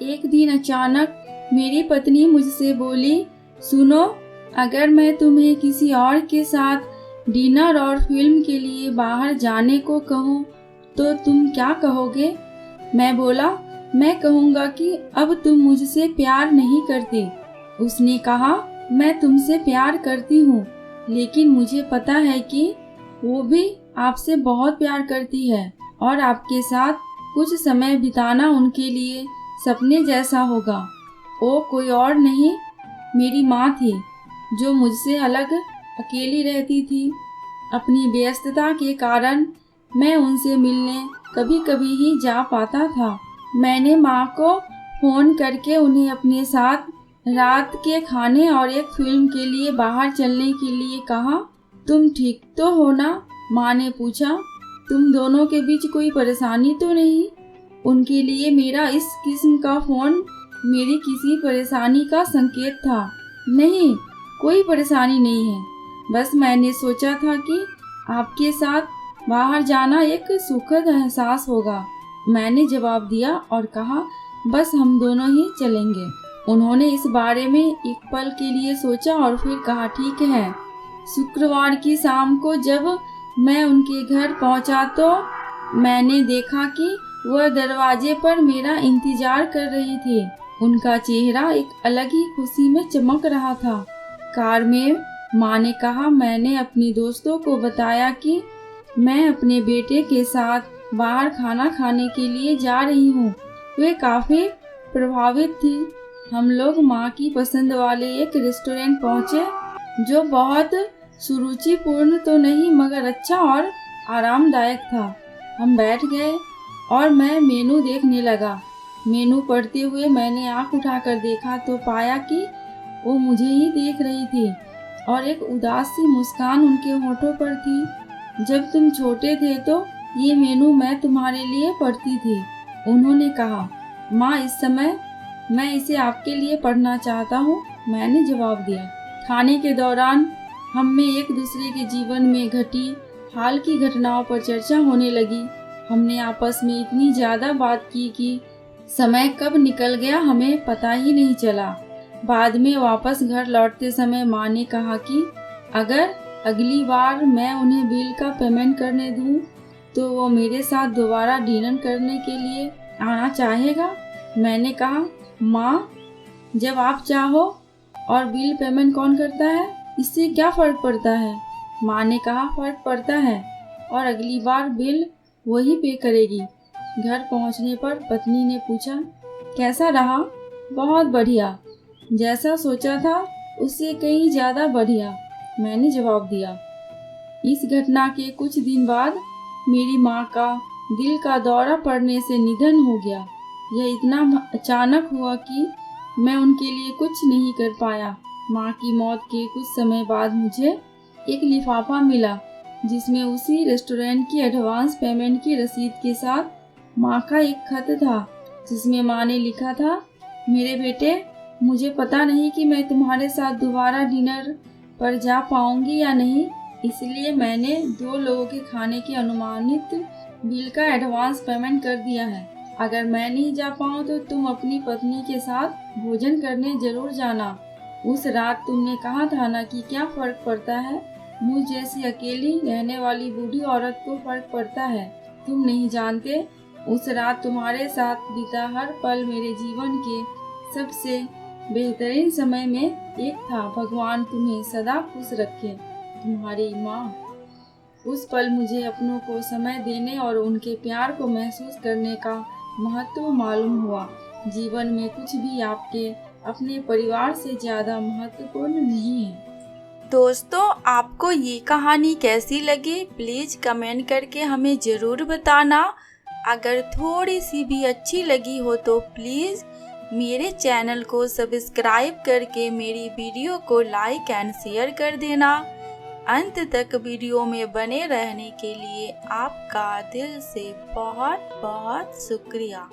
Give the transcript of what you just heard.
एक दिन अचानक मेरी पत्नी मुझसे बोली, सुनो, अगर मैं तुम्हें किसी और के साथ डिनर और फिल्म के लिए बाहर जाने को कहूँ तो तुम क्या कहोगे? मैं बोला, मैं कहूँगा कि अब तुम मुझसे प्यार नहीं करते। उसने कहा, मैं तुमसे प्यार करती हूँ, लेकिन मुझे पता है कि वो भी आपसे बहुत प्यार करती है और आपके साथ कुछ समय बिताना उनके लिए सपने जैसा होगा। वो कोई और नहीं, मेरी माँ थी, जो मुझसे अलग अकेली रहती थी। अपनी व्यस्तता के कारण मैं उनसे मिलने कभी कभी ही जा पाता था। मैंने माँ को फोन करके उन्हें अपने साथ रात के खाने और एक फिल्म के लिए बाहर चलने के लिए कहा। तुम ठीक तो हो ना? माँ ने पूछा। तुम दोनों के बीच कोई परेशानी तो नहीं? उनके लिए मेरा इस किस्म का फोन मेरी किसी परेशानी का संकेत था। नहीं, कोई परेशानी नहीं है, बस मैंने सोचा था कि आपके साथ बाहर जाना एक सुखद एहसास होगा। मैंने जवाब दिया और कहा, बस हम दोनों ही चलेंगे। उन्होंने इस बारे में एक पल के लिए सोचा और फिर कहा, ठीक है। शुक्रवार की शाम को जब मैं उनके घर पहुंचा तो मैंने देखा कि वह दरवाजे पर मेरा इंतजार कर रही थी। उनका चेहरा एक अलग ही खुशी में चमक रहा था। कार में माँ ने कहा, मैंने अपनी दोस्तों को बताया कि मैं अपने बेटे के साथ बाहर खाना खाने के लिए जा रही हूँ। वे काफी प्रभावित थी। हम लोग माँ की पसंद वाले एक रेस्टोरेंट पहुँचे, जो बहुत सुरुचिपूर्ण तो नहीं मगर अच्छा और आरामदायक था। हम बैठ गए और मैं मेनू देखने लगा। मेनू पढ़ते हुए मैंने आंख उठाकर देखा तो पाया कि वो मुझे ही देख रही थी और एक उदास सी मुस्कान उनके होठों पर थी। जब तुम छोटे थे तो ये मेनू मैं तुम्हारे लिए पढ़ती थी, उन्होंने कहा। माँ, इस समय मैं इसे आपके लिए पढ़ना चाहता हूँ, मैंने जवाब दिया। खाने के दौरान हम में एक दूसरे के जीवन में घटी हाल की घटनाओं पर चर्चा होने लगी। हमने आपस में इतनी ज्यादा बात की कि समय कब निकल गया हमें पता ही नहीं चला। बाद में वापस घर लौटते समय माँ ने कहा कि अगर अगली बार मैं उन्हें बिल का पेमेंट करने दूं तो वो मेरे साथ दोबारा डिनर करने के लिए आना चाहेगा। मैंने कहा, माँ, जब आप चाहो। और बिल पेमेंट कौन करता है, इससे क्या फर्क पड़ता है? माँ ने कहा, फर्क पड़ता है, और अगली बार बिल वही पे करेगी। घर पहुँचने पर पत्नी ने पूछा, कैसा रहा? बहुत बढ़िया, जैसा सोचा था उससे कहीं ज्यादा बढ़िया, मैंने जवाब दिया। इस घटना के कुछ दिन बाद मेरी माँ का दिल का दौरा पड़ने से निधन हो गया। यह इतना अचानक हुआ कि मैं उनके लिए कुछ नहीं कर पाया। माँ की मौत के कुछ समय बाद मुझे एक लिफाफा मिला जिसमें उसी रेस्टोरेंट की एडवांस पेमेंट की रसीद के साथ माँ का एक खत था, जिसमें माँ ने लिखा था, मेरे बेटे, मुझे पता नहीं कि मैं तुम्हारे साथ दोबारा डिनर पर जा पाऊंगी या नहीं, इसलिए मैंने 2 लोगों के खाने के अनुमानित बिल का एडवांस पेमेंट कर दिया है। अगर मैं नहीं जा पाऊँ तो तुम अपनी पत्नी के साथ भोजन करने जरूर जाना। उस रात तुमने कहा था ना कि क्या फर्क पड़ता है, मुझ जैसी अकेली रहने वाली बूढ़ी औरत को फर्क पड़ता है। तुम नहीं जानते, उस रात तुम्हारे साथ बीता हर पल मेरे जीवन के सबसे बेहतरीन समय में एक था। भगवान तुम्हें सदा खुश रखे, तुम्हारी माँ। उस पल मुझे अपनों को समय देने और उनके प्यार को महसूस करने का महत्व मालूम हुआ। जीवन में कुछ भी आपके अपने परिवार से ज्यादा महत्वपूर्ण नहीं है। दोस्तों, आपको ये कहानी कैसी लगी प्लीज कमेंट करके हमें जरूर बताना। अगर थोड़ी सी भी अच्छी लगी हो तो प्लीज मेरे चैनल को सब्सक्राइब करके मेरी वीडियो को लाइक एंड शेयर कर देना। अंत तक वीडियो में बने रहने के लिए आपका दिल से बहुत बहुत शुक्रिया।